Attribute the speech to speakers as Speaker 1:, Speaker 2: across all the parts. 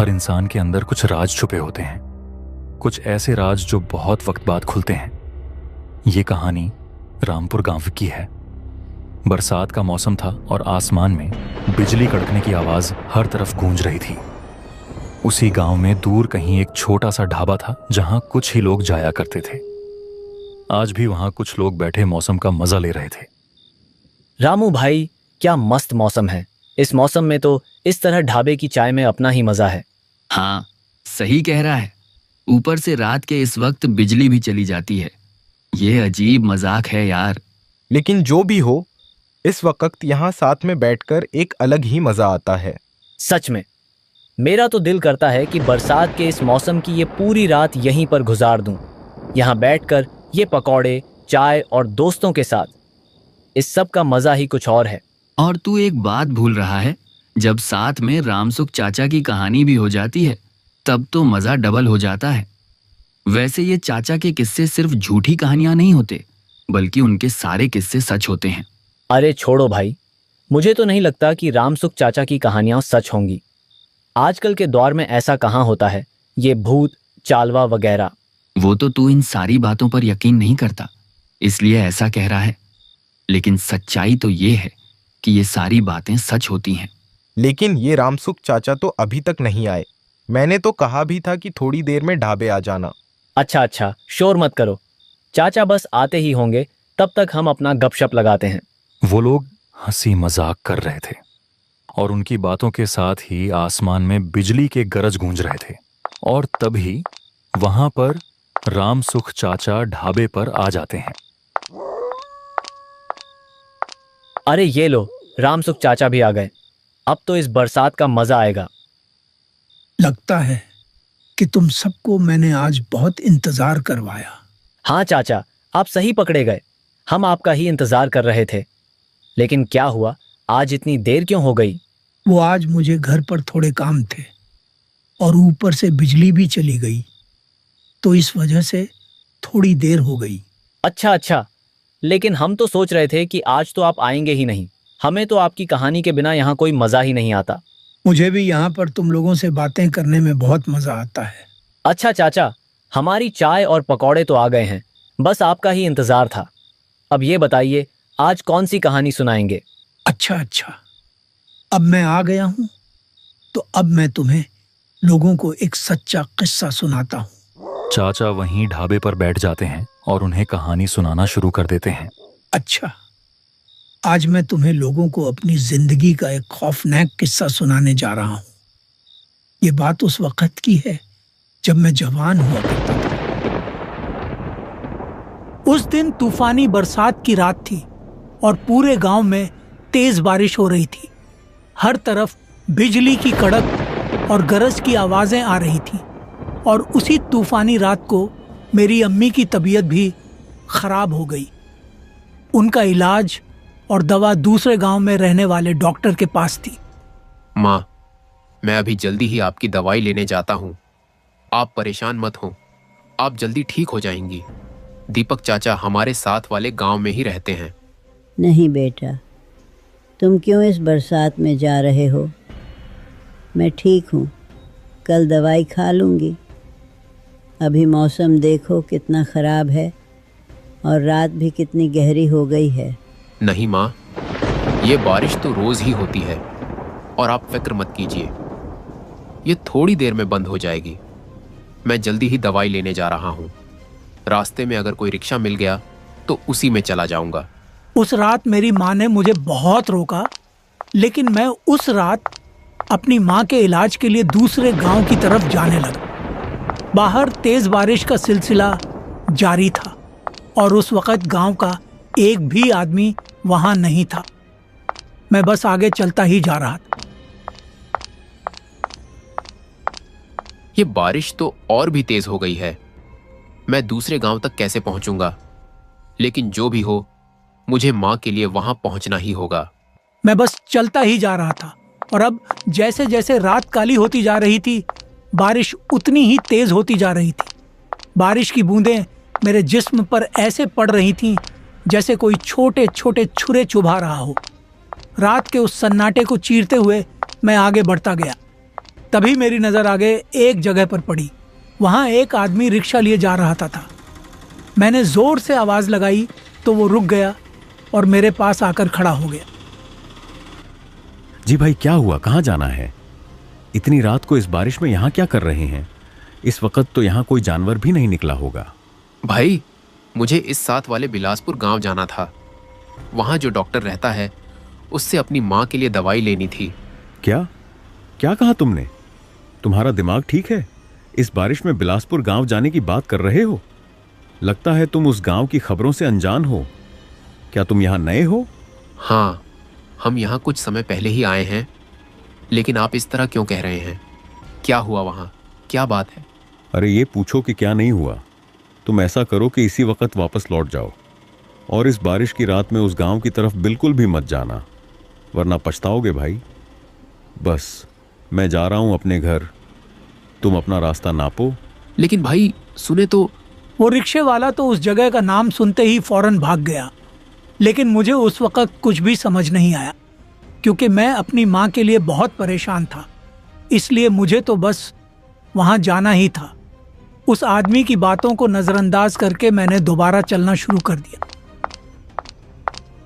Speaker 1: हर इंसान के अंदर कुछ राज छुपे होते हैं, कुछ ऐसे राज जो बहुत वक्त बाद खुलते हैं। ये कहानी रामपुर गांव की है। बरसात का मौसम था और आसमान में बिजली कड़कने की आवाज हर तरफ गूंज रही थी। उसी गांव में दूर कहीं एक छोटा सा ढाबा था जहां कुछ ही लोग जाया करते थे। आज भी वहां कुछ लोग बैठे मौसम का मजा ले रहे थे।
Speaker 2: रामू भाई, क्या मस्त मौसम है। इस मौसम में तो इस तरह ढाबे की चाय में अपना ही मजा है।
Speaker 3: हाँ, सही कह रहा है। ऊपर से रात के इस वक्त बिजली भी चली जाती है। ये अजीब मजाक है यार।
Speaker 4: लेकिन जो भी हो, इस वक्त यहाँ साथ में बैठकर एक अलग ही मजा आता है।
Speaker 2: सच में मेरा तो दिल करता है कि बरसात के इस मौसम की ये पूरी रात यहीं पर गुजार दूं, यहाँ बैठकर ये पकौड़े, चाय और दोस्तों के साथ। इस सब का मजा ही कुछ और है।
Speaker 3: और तू एक बात भूल रहा है, जब साथ में रामसुख चाचा की कहानी भी हो जाती है तब तो मजा डबल हो जाता है। वैसे ये चाचा के किस्से सिर्फ झूठी कहानियां नहीं होते, बल्कि उनके सारे किस्से सच होते हैं।
Speaker 2: अरे छोड़ो भाई, मुझे तो नहीं लगता कि रामसुख चाचा की कहानियां सच होंगी। आजकल के दौर में ऐसा कहाँ होता है, ये भूत, चालवा वगैरह।
Speaker 3: वो तो तू इन सारी बातों पर यकीन नहीं करता, इसलिए ऐसा कह रहा है। लेकिन सच्चाई तो ये है कि ये सारी बातें सच होती हैं।
Speaker 4: लेकिन ये रामसुख चाचा तो अभी तक नहीं आए। मैंने तो कहा भी था कि थोड़ी देर में ढाबे आ जाना।
Speaker 2: अच्छा, शोर मत करो। चाचा बस आते ही होंगे, तब तक हम अपना गपशप लगाते हैं।
Speaker 1: वो लोग हंसी मजाक कर रहे थे और उनकी बातों के साथ ही आसमान में बिजली के गरज गूंज रहे थे। और तभी वहां पर रामसुख चाचा ढाबे पर आ जाते हैं।
Speaker 2: अरे ये लो, रामसुख चाचा भी आ गए। अब तो इस बरसात का मजा आएगा।
Speaker 5: लगता है कि तुम सबको मैंने आज बहुत इंतजार करवाया।
Speaker 2: हाँ चाचा, आप सही पकड़े गए। हम आपका ही इंतजार कर रहे थे। लेकिन क्या हुआ, आज इतनी देर क्यों हो गई?
Speaker 5: वो आज मुझे घर पर थोड़े काम थे और ऊपर से बिजली भी चली गई, तो इस वजह से थोड़ी देर हो गई।
Speaker 2: अच्छा, लेकिन हम तो सोच रहे थे कि आज तो आप आएंगे ही नहीं। हमें तो आपकी कहानी के बिना यहाँ कोई मजा ही नहीं आता।
Speaker 5: मुझे भी यहाँ पर तुम लोगों से बातें करने में बहुत मजा आता है।
Speaker 2: अच्छा चाचा, हमारी चाय और पकौड़े तो आ गए हैं, बस आपका ही इंतजार था। अब ये बताइए, आज कौन सी कहानी सुनाएंगे?
Speaker 5: अच्छा, अब मैं आ गया हूँ, तो अब मैं तुम्हें लोगों को एक सच्चा किस्सा सुनाता हूँ।
Speaker 1: चाचा वहीं ढाबे पर बैठ जाते हैं और उन्हें कहानी सुनाना शुरू कर देते हैं।
Speaker 5: अच्छा, आज मैं तुम्हें लोगों को अपनी जिंदगी का एक खौफनाक किस्सा सुनाने जा रहा हूँ। ये बात उस वक्त की है जब मैं जवान हुआ करता था। उस दिन तूफानी बरसात की रात थी और पूरे गांव में तेज बारिश हो रही थी। हर तरफ बिजली की कड़क और गरज की आवाजें आ रही थी। और उसी तूफानी रात को मेरी अम्मी की तबीयत भी खराब हो गई। उनका इलाज और दवा दूसरे गांव में रहने वाले डॉक्टर के पास थी।
Speaker 6: माँ, मैं अभी जल्दी ही आपकी दवाई लेने जाता हूँ। आप परेशान मत हो, आप जल्दी ठीक हो जाएंगी। दीपक चाचा हमारे साथ वाले गांव में ही रहते हैं।
Speaker 7: नहीं बेटा, तुम क्यों इस बरसात में जा रहे हो? मैं ठीक हूँ, कल दवाई खा लूँगी। अभी मौसम देखो कितना ख़राब है और रात भी कितनी गहरी हो गई है।
Speaker 6: नहीं माँ, ये बारिश तो रोज ही होती है और आप फिक्र मत कीजिए, ये थोड़ी देर में बंद हो जाएगी। मैं जल्दी ही दवाई लेने जा रहा हूँ। रास्ते में अगर कोई रिक्शा मिल गया तो उसी में चला जाऊंगा।
Speaker 5: उस रात मेरी माँ ने मुझे बहुत रोका, लेकिन मैं उस रात अपनी माँ के इलाज के लिए दूसरे गांव की तरफ जाने लगा। बाहर तेज बारिश का सिलसिला जारी था और उस वक्त गांव का एक भी आदमी वहां नहीं था। मैं बस आगे चलता ही जा रहा था।
Speaker 6: ये बारिश तो और भी तेज हो गई है। मैं दूसरे गांव तक कैसे पहुंचूंगा? लेकिन जो भी हो, मुझे माँ के लिए वहां पहुंचना ही होगा।
Speaker 5: मैं बस चलता ही जा रहा था और अब जैसे जैसे रात काली होती जा रही थी, बारिश उतनी ही तेज होती जा रही थी। बारिश की बूंदें मेरे जिस्म पर ऐसे पड़ रही थीं जैसे कोई छोटे छोटे छुरे चुभा रहा हो। रात के उस सन्नाटे को चीरते हुए मैं आगे बढ़ता गया। तभी मेरी नजर आगे एक जगह पर पड़ी। वहां एक आदमी रिक्शा लिए जा रहा था। मैंने जोर से आवाज लगाई तो वो रुक गया और मेरे पास आकर खड़ा हो गया।
Speaker 8: जी भाई, क्या हुआ? कहाँ जाना है? इतनी रात को इस बारिश में यहाँ क्या कर रहे हैं? इस वक्त तो यहाँ कोई जानवर भी नहीं निकला होगा।
Speaker 6: भाई, मुझे इस साथ वाले बिलासपुर गांव जाना था। वहां जो डॉक्टर रहता है उससे अपनी माँ के लिए दवाई लेनी थी।
Speaker 8: क्या क्या कहा तुमने? तुम्हारा दिमाग ठीक है? इस बारिश में बिलासपुर गांव जाने की बात कर रहे हो? लगता है तुम उस गांव की खबरों से अनजान हो। क्या तुम यहाँ नए हो?
Speaker 6: हाँ, हम यहाँ कुछ समय पहले ही आए हैं। लेकिन आप इस तरह क्यों कह रहे हैं? क्या हुआ वहाँ? क्या बात है?
Speaker 8: अरे ये पूछो कि क्या नहीं हुआ। तुम ऐसा करो कि इसी वक्त वापस लौट जाओ और इस बारिश की रात में उस गांव की तरफ बिल्कुल भी मत जाना, वरना पछताओगे भाई। बस मैं जा रहा हूं अपने घर, तुम अपना रास्ता नापो।
Speaker 6: लेकिन भाई सुने तो।
Speaker 5: वो रिक्शे वाला तो उस जगह का नाम सुनते ही फौरन भाग गया। लेकिन मुझे उस वक्त कुछ भी समझ नहीं आया, क्योंकि मैं अपनी माँ के लिए बहुत परेशान था। इसलिए मुझे तो बस वहां जाना ही था। उस आदमी की बातों को नजरअंदाज करके मैंने दोबारा चलना शुरू कर दिया।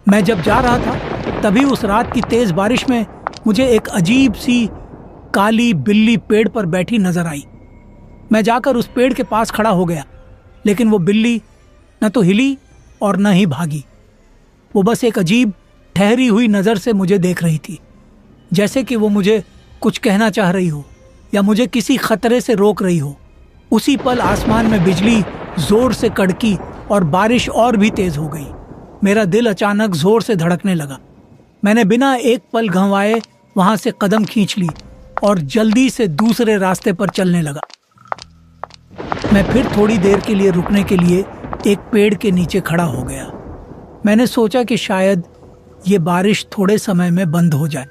Speaker 5: मैं जब जा रहा था तभी उस रात की तेज बारिश में मुझे एक अजीब सी काली बिल्ली पेड़ पर बैठी नजर आई। मैं जाकर उस पेड़ के पास खड़ा हो गया, लेकिन वो बिल्ली न तो हिली और न ही भागी। वो बस एक अजीब ठहरी हुई नजर से मुझे देख रही थी, जैसे कि वो मुझे कुछ कहना चाह रही हो या मुझे किसी खतरे से रोक रही हो। उसी पल आसमान में बिजली जोर से कड़की और बारिश और भी तेज हो गई। मेरा दिल अचानक जोर से धड़कने लगा। मैंने बिना एक पल गंवाए वहां से कदम खींच ली और जल्दी से दूसरे रास्ते पर चलने लगा। मैं फिर थोड़ी देर के लिए रुकने के लिए एक पेड़ के नीचे खड़ा हो गया। मैंने सोचा कि शायद ये बारिश थोड़े समय में बंद हो जाए।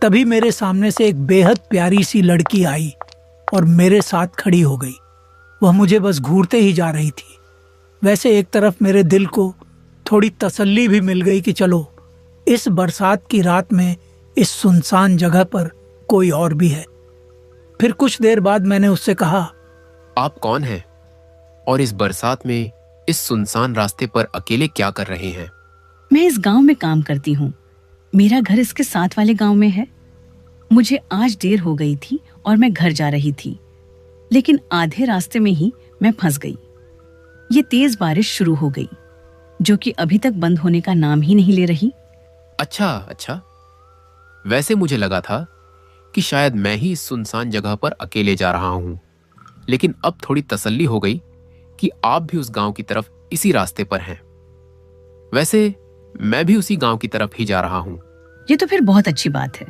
Speaker 5: तभी मेरे सामने से एक बेहद प्यारी सी लड़की आई और मेरे साथ खड़ी हो गई। वह मुझे बस घूरते ही जा रही थी। वैसे एक तरफ मेरे दिल को थोड़ी तसल्ली भी मिल गई कि चलो, इस बरसात की रात में इस सुनसान जगह पर कोई और भी है। फिर कुछ देर बाद मैंने उससे कहा,
Speaker 6: आप कौन हैं और इस बरसात में इस सुनसान रास्ते पर अकेले क्या कर रहे हैं?
Speaker 9: मैं इस गांव में काम करती हूँ। मेरा घर इसके साथ वाले गांव में है। मुझे आज देर हो गई थी और मैं घर जा रही थी, लेकिन आधे रास्ते में ही मैं फंस गई। ये तेज बारिश शुरू हो गई, जो कि अभी तक बंद होने का नाम ही नहीं ले रही।
Speaker 6: अच्छा। वैसे मुझे लगा था कि शायद मैं ही इस सुनसान जगह पर अकेले जा रहा हूं, लेकिन अब थोड़ी तसल्ली हो गई कि आप भी उस गांव की तरफ इसी रास्ते पर हैं। वैसे मैं भी उसी गांव की तरफ ही जा रहा हूं।
Speaker 9: ये तो फिर बहुत अच्छी बात है।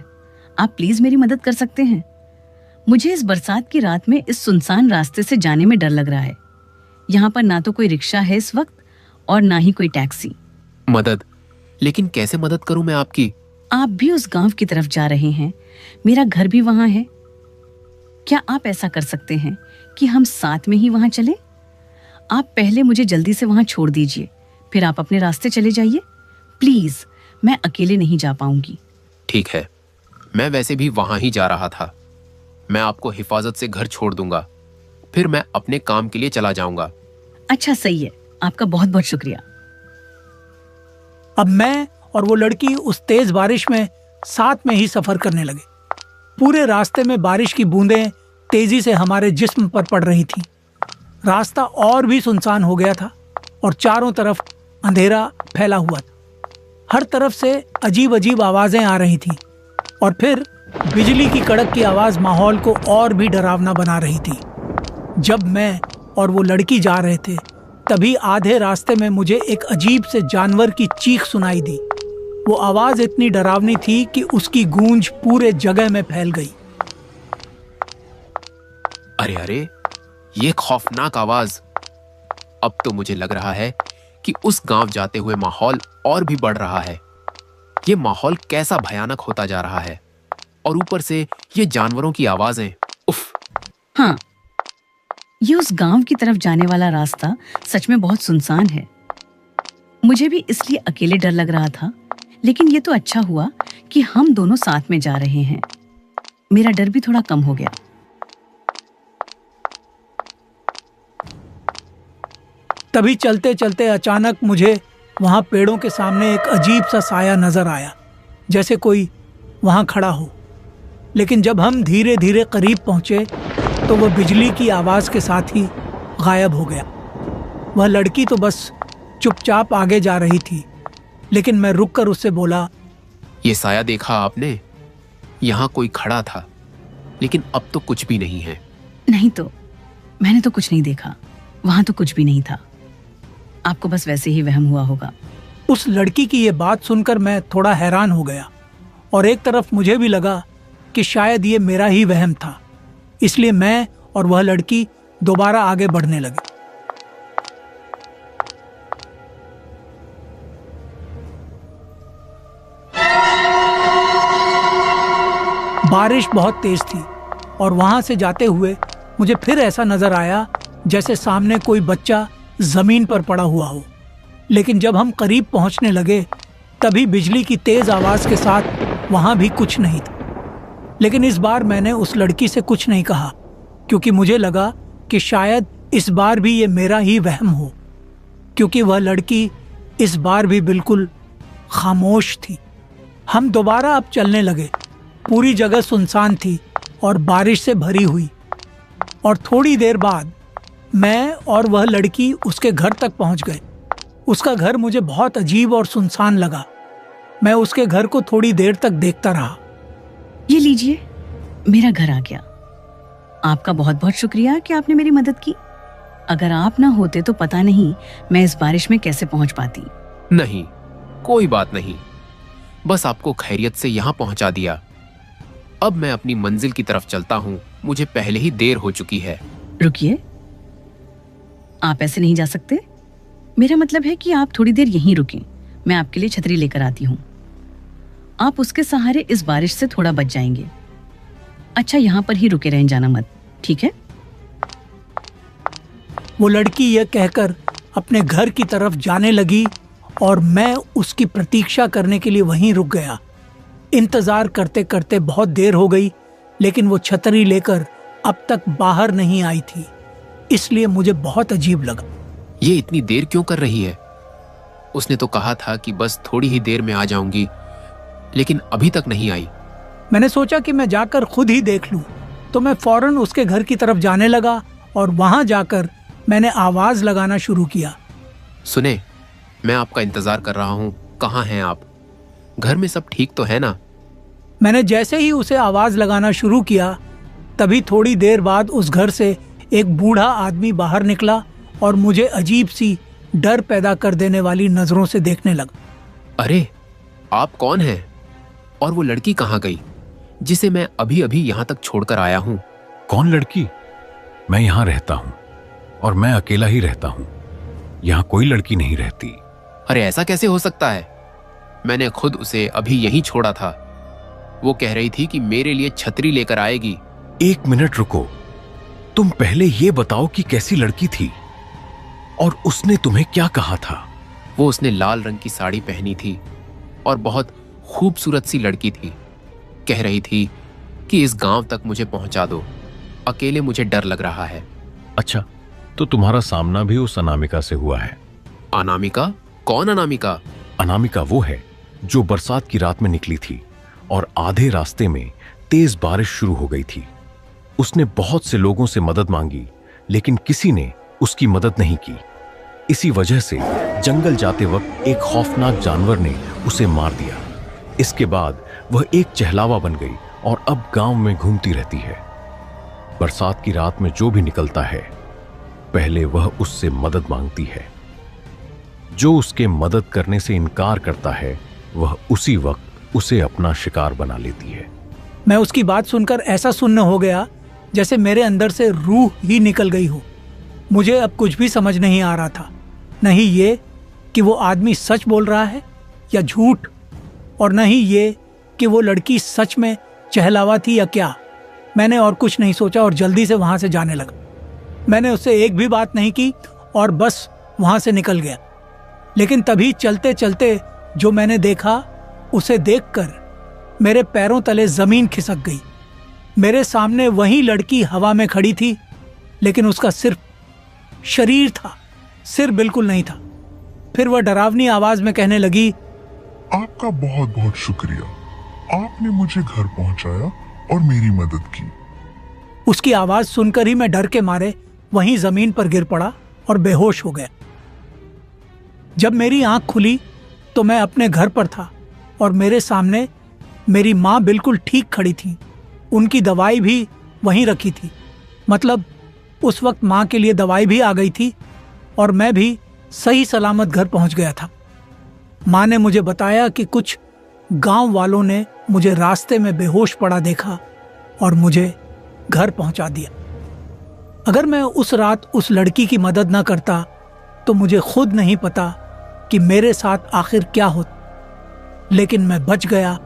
Speaker 9: आप प्लीज मेरी मदद कर सकते हैं? मुझे इस बरसात की रात में इस सुनसान रास्ते से जाने में डर लग रहा है। यहाँ पर ना तो कोई रिक्शा है इस वक्त और ना ही कोई टैक्सी।
Speaker 6: मदद? लेकिन कैसे मदद करूं मैं आपकी?
Speaker 9: आप भी उस गांव की तरफ जा रहे हैं, मेरा घर भी वहां है। क्या आप ऐसा कर सकते हैं कि हम साथ में ही वहां चलें? आप पहले मुझे जल्दी से वहां छोड़ दीजिए, फिर आप अपने रास्ते चले जाइए। प्लीज, मैं अकेले नहीं जा पाऊंगी।
Speaker 6: ठीक है, मैं वैसे भी वहां ही जा रहा था। मैं आपको हिफाजत से घर छोड़ दूंगा, फिर मैं अपने काम के लिए चला जाऊंगा।
Speaker 9: अच्छा, सही है। आपका बहुत बहुत शुक्रिया।
Speaker 5: अब मैं और वो लड़की उस तेज बारिश में साथ में ही सफर करने लगे। पूरे रास्ते में बारिश की बूंदें तेजी से हमारे जिस्म पर पड़ रही थीं। रास्ता और भी सुनसान हो गया था और चारों तरफ अंधेरा फैला हुआ था। हर तरफ से अजीब अजीब आवाजें आ रही थीं और फिर बिजली की कड़क की आवाज माहौल को और भी डरावना बना रही थी। जब मैं और वो लड़की जा रहे थे तभी आधे रास्ते में मुझे एक अजीब से जानवर की चीख सुनाई दी। वो आवाज इतनी डरावनी थी कि उसकी गूंज पूरे जगह में फैल गई।
Speaker 6: अरे, ये खौफनाक आवाज! अब तो मुझे लग रहा है कि उस गांव जाते हुए माहौल और भी बढ़ रहा है। ये माहौल कैसा भयानक होता जा रहा है, और ऊपर से ये जानवरों की आवाजें। उफ!
Speaker 9: हाँ, ये उस गांव की तरफ जाने वाला रास्ता सच में बहुत सुनसान है। मुझे भी इसलिए अकेले डर लग रहा था, लेकिन ये तो अच्छा हुआ कि हम दोनों साथ में जा रहे हैं। मेरा डर भी थोड़ा कम हो गया।
Speaker 5: तभी चलते चलते अचानक मुझे वहां पेड़ों के सामने एक अजीब सा साया नजर आया, जैसे कोई वहां खड़ा हो। लेकिन जब हम धीरे धीरे करीब पहुंचे तो वह बिजली की आवाज के साथ ही गायब हो गया। वह लड़की तो बस चुपचाप आगे जा रही थी, लेकिन मैं रुककर उससे बोला,
Speaker 6: ये साया देखा आपने? यहाँ कोई खड़ा था, लेकिन अब तो कुछ भी नहीं है।
Speaker 9: नहीं तो, मैंने तो कुछ नहीं देखा, वहां तो कुछ भी नहीं था। आपको बस वैसे ही वहम हुआ होगा।
Speaker 5: उस लड़की की ये बात सुनकर मैं थोड़ा हैरान हो गया और एक तरफ मुझे भी लगा कि शायद ये मेरा ही वहम था। इसलिए मैं और वह लड़की दोबारा आगे बढ़ने लगे। बारिश बहुत तेज थी और वहां से जाते हुए मुझे फिर ऐसा नजर आया जैसे सामने कोई बच्चा जमीन पर पड़ा हुआ हो। लेकिन जब हम करीब पहुंचने लगे तभी बिजली की तेज आवाज के साथ वहां भी कुछ नहीं था। लेकिन इस बार मैंने उस लड़की से कुछ नहीं कहा, क्योंकि मुझे लगा कि शायद इस बार भी ये मेरा ही वहम हो, क्योंकि वह लड़की इस बार भी बिल्कुल खामोश थी। हम दोबारा अब चलने लगे। पूरी जगह सुनसान थी और बारिश से भरी हुई, और थोड़ी देर बाद मैं और वह लड़की उसके घर तक पहुंच गए। उसका घर मुझे बहुत अजीब और सुनसान लगा। मैं उसके घर को थोड़ी देर तक देखता रहा।
Speaker 9: ये लीजिए, मेरा घर आ गया। आपका बहुत बहुत शुक्रिया कि आपने मेरी मदद की। अगर आप ना होते तो पता नहीं मैं इस बारिश में कैसे पहुंच पाती।
Speaker 6: नहीं, कोई बात नहीं, बस आपको खैरियत से यहाँ पहुंचा दिया। अब मैं अपनी मंजिल की तरफ चलता हूँ, मुझे पहले ही देर हो चुकी है।
Speaker 9: रुकिए, आप ऐसे नहीं जा सकते। मेरा मतलब है कि आप थोड़ी देर यहीं रुकें, मैं आपके लिए छतरी लेकर आती हूँ। आप उसके सहारे इस बारिश से थोड़ा बच जाएंगे। अच्छा, यहाँ पर ही रुके रहें, जाना मत, ठीक है?
Speaker 5: वो लड़की यह कहकर अपने घर की तरफ जाने लगी और मैं उसकी प्रतीक्षा करने के लिए वहीं रुक गया। इंतजार करते करते बहुत देर हो गई, लेकिन वो छतरी लेकर अब तक बाहर नहीं आई थी। इसलिए मुझे बहुत अजीब लगा।
Speaker 6: ये इतनी देर क्यों कर रही है? उसने तो कहा था कि बस थोड़ी ही देर में आ जाऊंगी, लेकिन अभी तक नहीं आई।
Speaker 5: मैंने सोचा कि मैं जाकर खुद ही देख लूं, तो मैं फौरन उसके घर की तरफ जाने लगा और वहां जाकर मैंने आवाज लगाना शुरू किया।
Speaker 6: सुने, मैं आपका इंतजार कर रहा हूँ, कहाँ हैं आप? घर में सब ठीक तो है ना?
Speaker 5: मैंने जैसे ही उसे आवाज लगाना शुरू किया, तभी थोड़ी देर बाद उस घर से एक बूढ़ा आदमी बाहर निकला और मुझे अजीब सी डर पैदा कर देने वाली नजरों से देखने लगा।
Speaker 6: अरे, आप कौन हैं? और वो लड़की कहाँ गई जिसे मैं अभी अभी यहाँ तक छोड़कर आया हूँ?
Speaker 8: कौन लड़की? मैं यहाँ रहता हूँ और मैं अकेला ही रहता हूँ। यहाँ कोई लड़की नहीं रहती।
Speaker 6: अरे, ऐसा कैसे हो सकता है? मैंने खुद उसे अभी यहीं छोड़ा था। वो कह रही थी कि मेरे लिए छतरी लेकर आएगी।
Speaker 8: एक मिनट रुको, तुम पहले ये बताओ कि कैसी लड़की थी और उसने तुम्हें क्या कहा था?
Speaker 6: उसने लाल रंग की साड़ी पहनी थी और बहुत खूबसूरत सी लड़की थी। कह रही थी कि इस गांव तक मुझे पहुंचा दो, अकेले मुझे डर लग रहा है।
Speaker 8: अच्छा, तो तुम्हारा सामना भी उस अनामिका से हुआ है।
Speaker 6: अनामिका? कौन अनामिका?
Speaker 8: अनामिका वो है जो बरसात की रात में निकली थी और आधे रास्ते में तेज बारिश शुरू हो गई थी। उसने बहुत से लोगों से मदद मांगी, लेकिन किसी ने उसकी मदद नहीं की। इसी वजह से जंगल जाते वक्त एक खौफनाक जानवर ने उसे मार दिया। इसके बाद वह एक चहलावा बन गई और अब गांव में घूमती रहती है। बरसात की रात में जो भी निकलता है, पहले वह उससे मदद मांगती है। जो उसके मदद करने से इनकार करता है, वह उसी वक्त उसे अपना शिकार बना लेती है।
Speaker 5: मैं उसकी बात सुनकर ऐसा सुन्न हो गया जैसे मेरे अंदर से रूह ही निकल गई हो। मुझे अब कुछ भी समझ नहीं आ रहा था, नहीं ये कि वो आदमी सच बोल रहा है या झूठ, और नहीं ये कि वो लड़की सच में चहलावा थी या क्या। मैंने और कुछ नहीं सोचा और जल्दी से वहां से जाने लगा। मैंने उससे एक भी बात नहीं की और बस वहां से निकल गया। लेकिन तभी चलते चलते जो मैंने देखा, उसे देखकर मेरे पैरों तले जमीन खिसक गई। मेरे सामने वही लड़की हवा में खड़ी थी, लेकिन उसका सिर्फ शरीर था सिर बिल्कुल नहीं था। फिर वह डरावनी आवाज में कहने लगी,
Speaker 10: आपका बहुत बहुत शुक्रिया, आपने मुझे घर पहुंचाया और मेरी मदद की।
Speaker 5: उसकी आवाज सुनकर ही मैं डर के मारे वहीं जमीन पर गिर पड़ा और बेहोश हो गया। जब मेरी आंख खुली तो मैं अपने घर पर था और मेरे सामने मेरी माँ बिल्कुल ठीक खड़ी थी। उनकी दवाई भी वहीं रखी थी। मतलब उस वक्त माँ के लिए दवाई भी आ गई थी और मैं भी सही सलामत घर पहुंच गया था। माँ ने मुझे बताया कि कुछ गांव वालों ने मुझे रास्ते में बेहोश पड़ा देखा और मुझे घर पहुंचा दिया। अगर मैं उस रात उस लड़की की मदद न करता तो मुझे खुद नहीं पता कि मेरे साथ आखिर क्या होता, लेकिन मैं बच गया